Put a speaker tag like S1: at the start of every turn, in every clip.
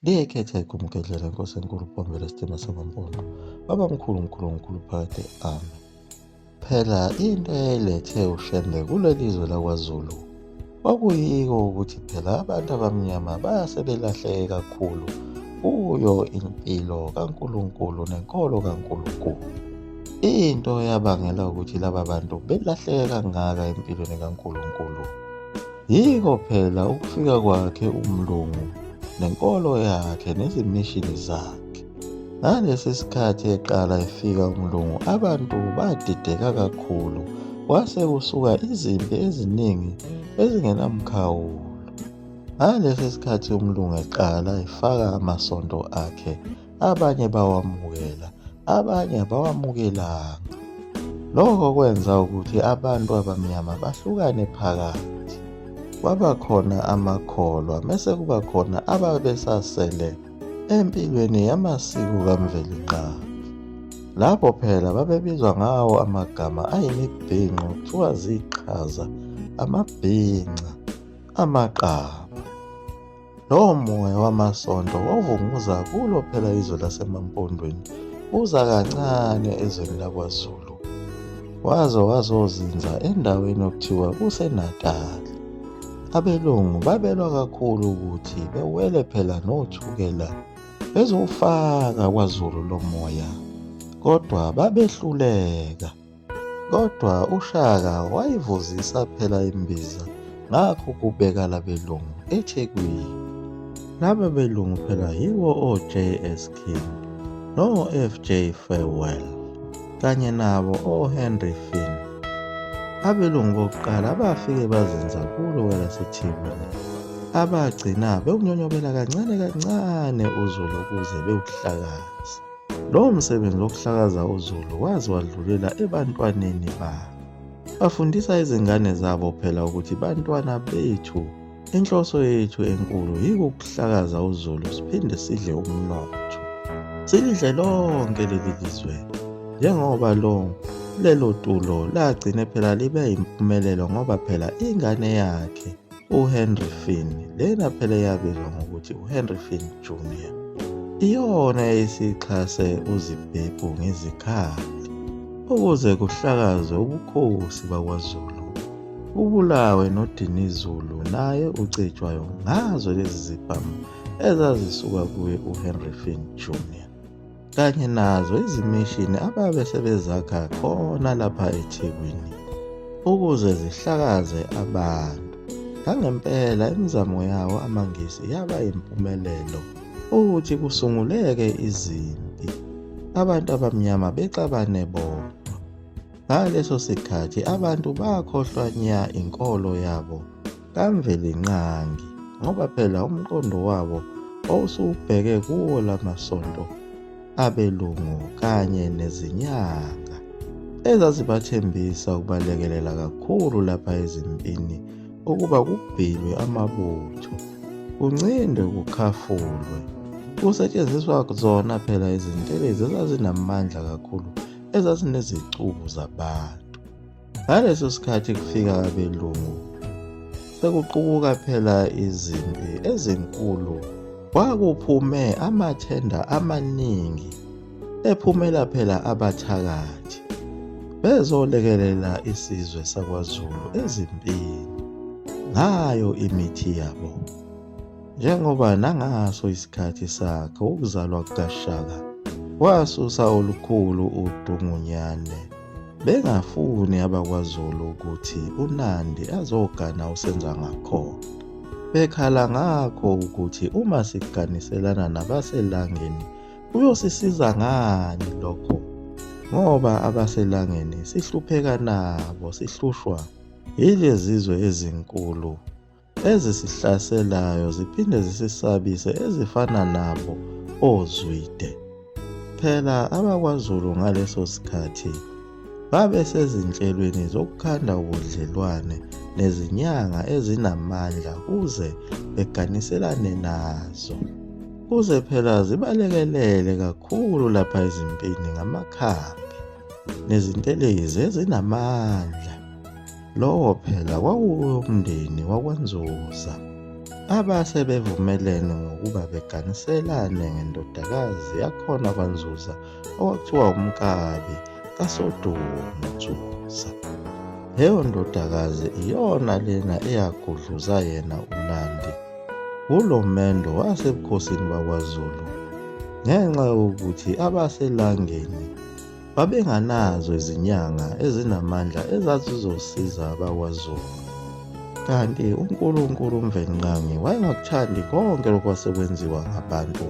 S1: Ngiyekhetha igumgedlela Nkosi enkulu Bombela Sitima Samampondo. Baba mkhulu phakathi ami. Phela into eyayilethe uShembe kuleli zwe lakwaZulu kwakuyiko ukuthi phela abantu abamnyama sebelahleke kakhulu kuyo impilo kaNkulunkulu nenkolo kaNkulunkulu. Into yabangela ukuthi laba bantu belahleke kangaka empilweni kaNkulunkulu yiko phela ukufika kwakhe umlungu nenkolo yakhe nezimishini zakhe. Ngalesi sikhathi eqala efika umlungu, abantu badideka kakhulu, kwase kusuka izimpi eziningi ezingenamkhawulo. Ngalesi sikhathi umlungu eqala efaka amasonto akhe, abanye bawamukela, abanye abawamukelanga. Lokho kwenza ukuthi abantu abamnyama bahlukane phakathi. Kwaba khona amakholwa mese kuba khona ababesasele empilweni yamasiko kaMveli-Nqavi. Lapho phela babebizwa ngawo amagama ayimibhinqo kuthiwa ziqhaza, amabhinca, amaqaba. Lowo moya wamasonto wavunguza kulo phela izwe lasemampondweni, uza kancane ezweni lakwaZulu, wazozinza endaweni okuthiwa kuseNatali. Abelungu babelwa kakhulu ukuthi bewele phela nothukela bezowufaka kwaZulu lo moya, kodwa babehluleka. Kodwa uShaka wayivuzisa phela imbiza, ngakho kubeka labelungu eThekwini. Laba belungu phela yiwo o-J.S. King, no-F.J. Farewell, kanye nabo o-Henry Finn. Abelungu bokuqala abafike bazenza kulo kwelaseThekwini, abagcina bewunyonyobela kancane uZulu ukuze bewuhlakaza. Lowo msebenzi wokuhlakaza uZulu waze wadlulela ebantwaneni babo. Bafundisa izingane zabo phela ukuthi bantwana bethu, inhloso yethu enkulu yikuhlakaza uZulu siphinde sidle umnotho. Silidle lonke leli lizwe, njengoba lelo tulo lagcine phela libe yimpumelelo ngoba phela ingane yakhe uHenry Finn, lena phela yabizwa ngokuthi uHenry Finn Jr., iyona eyayisixhase uZibhebhu ngezikhali ukuze kuhlakazwe ubukhosi bakwaZulu, ubulawe noDinizulu naye ucijwayo ngazo lezi zibhamu ezazisuka kuye uHenry Finn Jr., kanye nazo izimishini ababe sebezakha khona lapha eThekwini ukuze zihlakaze abantu. Ngangempela imizamo yawo amaNgisi yaba yimpumelelo ukuthi kusunguleke izimpi, abantu abamnyama bexabane bodwa. Ngaleso sikhathi abantu bakhohlwa nya inkolo yabo kaMveli-Nqangi ngoba phela umqondo wabo wawusubheke kuwo lamasonto abelungu kanye nezinyanga ezazibathembisa ukubalekelela kakhulu lapha ezimpini, ukuba kubhilwe amabutho, kuncindwe kukhafulwe, kusetshenziswa zona phela izintelezi ezazinamandla kakhulu ezazinezicubu zabantu. Ngaleso sikhathi kufika abelungu, sekuqubuka phela izimpi ezinkulu, kwakuphume amathenda amaningi ephumela phela abathakathi bezolekelela isizwe sakwaZulu ezimpini ngayo imithi yabo. Njengoba nangaso isikhathi sakhe ukuzalwa kukaShaka wasusa olukhulu uDungunyane, bengafuni abakwaZulu ukuthi uNandi azogana uSenzangakhona. Bekhala ngakho ukuthi uma siganiselana nabaselangeni kuyosisiza ngani lokho, ngoba abaselangeni sihlupheka nabo, sihlushwa yilezizwe ezinkulu ezisihlaselayo ziphinde zisisabise ezifana nabo oZwide. Phela abakwaZulu ngaleso sikhathi babesezinhlelweni zokukhanda ubudlelwane nezinyanga ezinamandla kuze beganiselane nazo, kuze phela zibalekelele kakhulu lapha ezimpini ngamakhambi nezintelezi ezinamandla. Lowo phela kwakuwumndeni wakwaNzuza. abase bevumelene ngokuba beganiselane ngendodakazi yakhona kwaNzuza okwakuthiwa umkabi kaSodumo Nzuza. Leyo ndodakazi iyona lena eyagudluza yena uNandi kulo mendo wasebukhosini bakwaZulu, ngenxa yokuthi abaselangeni babenganazo izinyanga ezinamandla ezazizosiza abakwaZulu. Kanti uNkulunkulu uMvenqangi wayengakuthandi konke lokwasekwenziwa ngabantu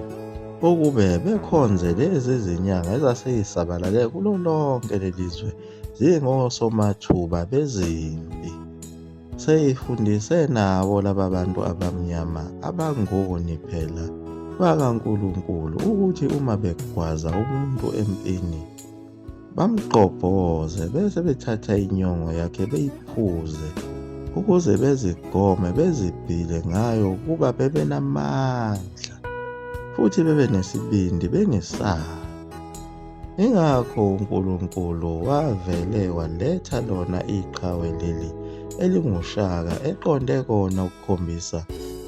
S1: ukube bekhonze lezi zinyanga ezaseyisabalale kulo lonke lelizwe zingosomathuba bezimpi. Seyifundise nabo laba bantu abamnyama abangoni phela bakaNkulunkulu ukuthi uma begwaza umuntu empini bamgqobhoze bese bethatha inyongo yakhe beyiphuze ukuze bezigome bezibhile ngayo ukuba bebenamandla futhi bebenesibindi bengesabi. Ingakho uNkulunkulu wavele waletha lona iqhawe leli elinguShaka eqonde kona ukukhombisa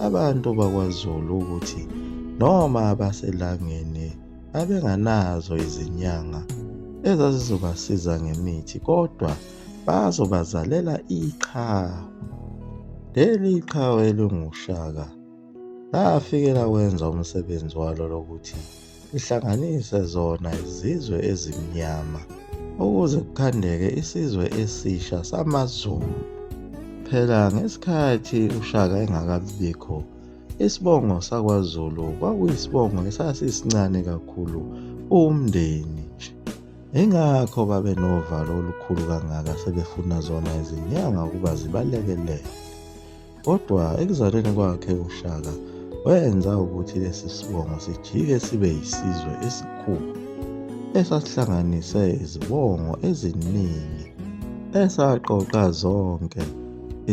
S1: abantu bakwaZulu ukuthi noma abaselangeni abenganazo izinyanga ezazizobasiza ngemithi kodwa bazobazalela iqhawe. Leli qhawe elinguShaka lafikela wenza umsebenzi walo lokuthi lihlanganise zona izizwe ezimnyama ukuze kukhandeke isizwe esisha samaZulu. Phela ngesikhathi uShaka engakabikho, isibongo sakwaZulu kwakuyisibongo esasisincane kakhulu umndeni nje. Ingakho babe novalo olukhulu kangaka sebefuna zona izinyanga ukuba zibalekelele. Kodwa ekuzalweni kwakhe uShaka wenza ukuthi lesi sibongo sijike sibe yisizwe esikhulu esasihlanganise izibongo eziningi esaqoqa zonke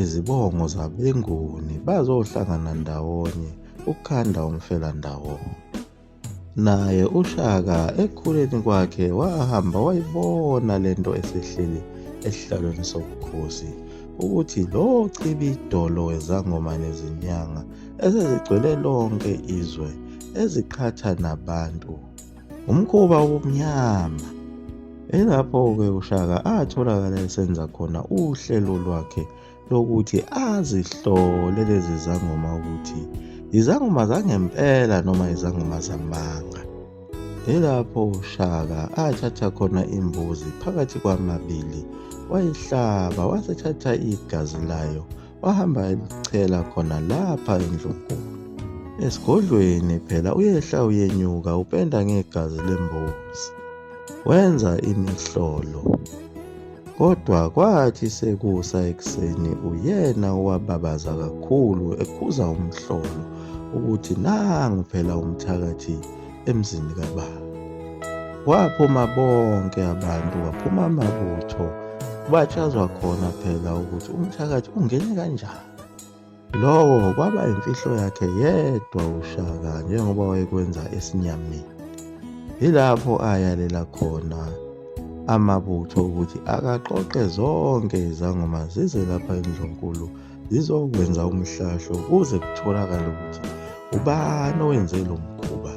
S1: izibongo zabenguni bazohlangana ndawonye ukukhanda umfelandawonye. Naye uShaka ekukhuleni kwakhe wahamba wayibona lento esehleli esihlalweni sobukhosi ukuthi lo chibidolo wezangoma nezinyanga esezigcwele lonke izwe eziqhatha nabantu umkhuba womnyama. Ilapho-ke uShaka atholakala esenza khona uhlelo lwakhe lokuthi azihlole lezi zangoma ukuthi izangoma zangempela noma izangoma zamanga. Ilapho uShaka athatha khona imbuzi phakathi kwamabili wayihlaba wasethatha igazi layo wahamba elichela khona lapha endlunkulu. Esigodlweni phela uyehla uyenyuka upenda ngegazi lembuzi wenza imihlolo. Kodwa kwathi sekusa ekuseni uyena owababaza kakhulu ekhuza umhlolo ukuthi nangu phela umthakathi emzini kababa. Waphuma bonke abantu, waphuma amabutho, batshazwa khona phela ukuthi umthakathi ungene kanjani. Lokho kwaba imfihlo yakhe yedwa uShaka njengoba wayekwenza esinyameni. Yilapho ayalela khona amabutho ukuthi akaqoqe zonke izangoma zize lapha endlunkulu zizokwenza umhlahlo ukuze kutholakale ukuthi ubani owenze lo mkhuba.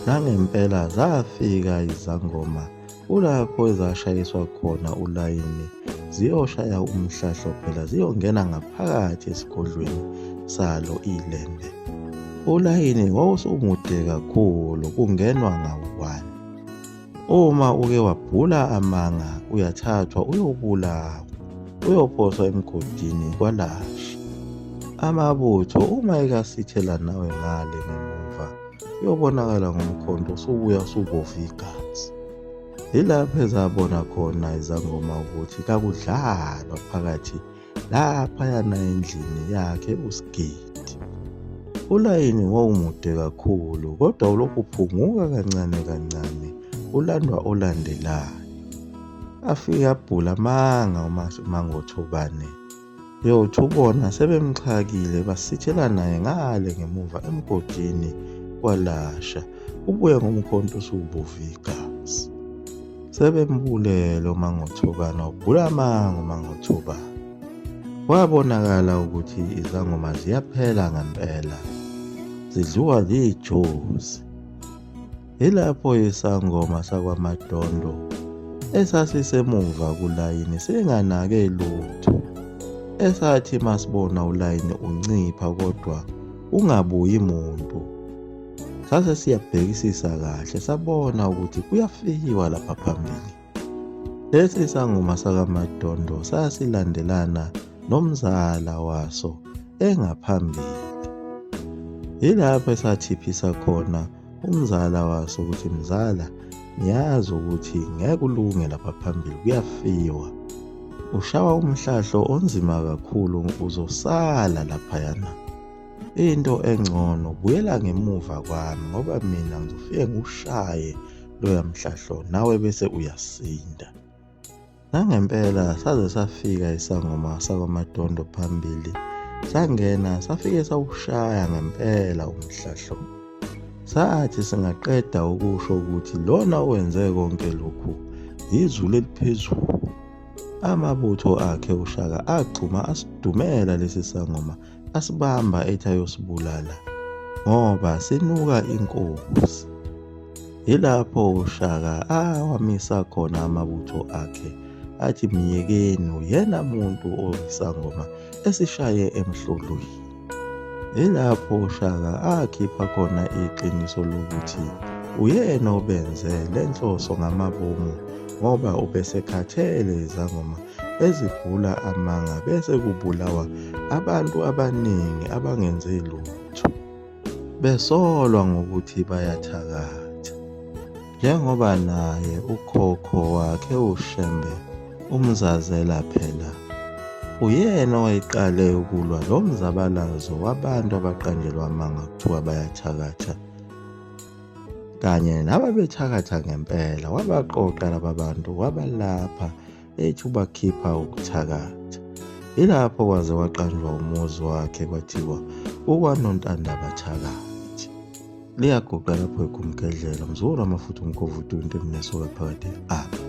S1: Nangempela zafika izangoma kulapho ezashayiswa khona ulayini ziyoshaya umhlahlo phela ziyongena ngaphakathi esigodlweni salo ilembe. Ulayini wawusumude kakhulu kungenwa ngawu-1. Uma uke wabhula amanga uyathathwa uyobulawa uyophoswa emgodini kwaLasha. Amabutho uma ekasithela nawe ngale ngemuva uyobonakala ngomkhonto usubuya usubova igazi. Yilapho ezabona khona izangoma ukuthi kakudlalwa phakathi laphayana endlini yakhe uSigidi. Ulayini wawumude kakhulu kodwa ulokhu uphunguka kancane kancane ulandwa olandelayo. Afika abhula amanga uMangothobane yothi ubona sebemxhakile basithela naye ngale ngemuva emgodini kwaLasha ubuye ngomkhonto usubova igazi. Sebembulela uMangothobane wabhula amanga uMangothobane. Kwabonakala ukuthi izangoma ziyaphela ngempela, zidliwa lijozi. Ilapho isangoma sakwaMadondo esasisemuva kulayini singanake lutho, esathi masibona ulayini uncipha kodwa ungabuyi muntu, sase siyabhekisisa kahle sabona ukuthi kuyafiwa lapha phambili. Lesi sangoma sakaMadondo sasilandelana nomzala waso engaphambili. Yilapho esathiphisa khona umzala waso ukuthi mzala, ngiyazi ukuthi ngeke ulunge lapha phambili kuyafiwa. Ushawa umhlahlo onzima kakhulu uzosala laphayana. Into engcono buyela ngemuva kwami ngoba mina ngizofike ngiwushaye loya mhlahlo nawe bese uyasinda. Nangempela saze safika isangoma sakwaMadondo phambili, sangena safike sawushaya ngempela umhlahlo. Sathi singaqeda ukusho ukuthi lona owenze konke lokhu izulu eliphezulu. Amabutho akhe uShaka agxuma asidumela lesi sangoma, asibamba ethi ayosibulala ngoba sinuka inkosi. Yilapho uShaka awamisa khona amabutho akhe athi myekeni uyena muntu oyisangoma esishaye emhlolweni. Yilapho uShaka akhipha khona iqiniso lokuthi uyena obenze lenhloso ngamabomu ngoba ubesekhathele izangoma ezivula amanga bese kubulawa abantu abaningi abangenze lutho, besolwa ngokuthi bayathakatha. Njengoba naye ukhokho wakhe uShembe umzazela phela uyena owayeqale ukulwa lo mzabalazo wabantu abaqanjelwa amanga kuthiwa bayathakatha, kanye nababethakatha ngempela wabaqoqa laba bantu wabalapha ethi ubakhipha ukuthakatha. Ilapho kwaze waqanjwa umuzi wakhe kwathiwa ukwaNontanda bathakathi. Liyaguqa lapho eGumgedlela, Mzulu amafutha umkovu 20 Minnesota phakathi.